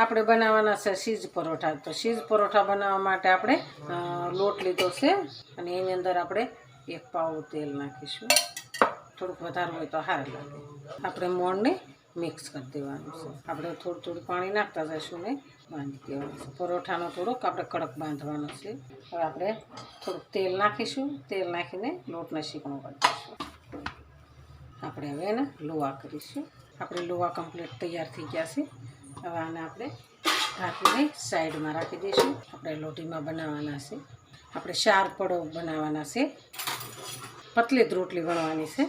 આપણે બનાવવાના છે ચીઝ પરોઠા. તો ચીઝ પરોઠા બનાવવા માટે આપણે લોટ લીધો છે અને એની અંદર આપણે 1 પાવ તેલ નાખીશું. થોડુંક વધારે હોય તો સારું લાગે. આપણે મોણને મિક્સ કરી દેવાનું છે. આપણે થોડું પાણી નાખતા જઈશું ને બાંધી દેવાનું છે. પરોઠાનો થોડોક આપણે કડક બાંધવાનો છે. હવે આપણે થોડુંક તેલ નાખીશું. તેલ નાખીને લોટને શીકણો કરી દઈશું. આપણે હવે એને લોવા કરીશું. આપણે લોવા કમ્પ્લીટ તૈયાર થઈ ગયા છે. હવે આને આપણે ઢાંકીને સાઈડમાં રાખી દઈશું. આપણે લોટીમાં બનાવવાના છે. આપણે 4 પડો બનાવવાના છે. પતલી જ રોટલી વણવાની છે.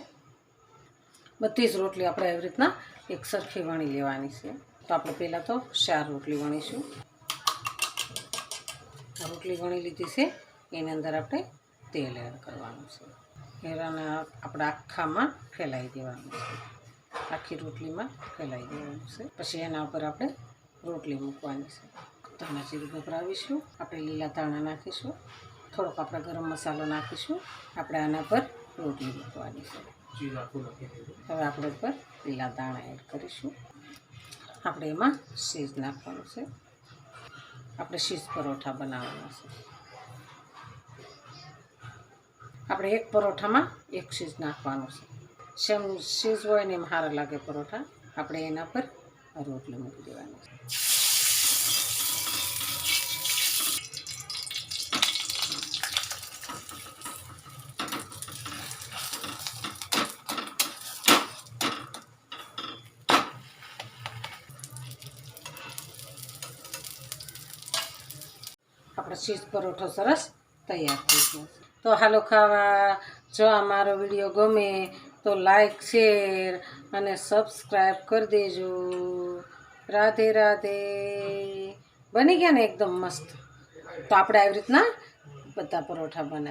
બધી જ રોટલી આપણે એવી રીતના એક સરખી વણી લેવાની છે. તો આપણે પહેલાં તો 4 રોટલી વણીશું. આ રોટલી વણી લીધી છે. એની અંદર આપણે તેલ એડ કરવાનું છે. એરાને આપણે આખામાં ફેલાવી દેવાનું છે. આખી રોટલીમાં ફેલાવી દેવાનું છે. પછી એના ઉપર આપણે રોટલી મૂકવાની છે. ધાણા જીરું ગભરાવીશું. આપણે લીલા ધાણા નાખીશું. થોડોક આપણે ગરમ મસાલો નાખીશું. આપણે આના પર રોટલી મૂકવાની છે. હવે આપણે ઉપર લીલા ધાણા એડ કરીશું. આપણે એમાં ચીઝ નાખવાનું છે. આપણે ચીઝ પરોઠા બનાવવાના છે. આપણે 1 પરોઠામાં 1 ચીઝ નાખવાનું છે. સેમ ચીઝ હોય ને એમ સારા લાગે પરોઠા. આપણે એના પર રોટલી મૂકી દેવાની છે. આપણો ચીઝ પરોઠો સરસ તૈયાર થઈ ગયો છે. તો હાલો ખાવા. જો અમારો વિડીયો ગમે તો લાઈક શેર અને સબસ્ક્રાઈબ કરી દેજો. રાધે રાધે. બની ગયા ને એકદમ મસ્ત. તો આપણે આવી રીતના બધા પરોઠા બનાવીએ.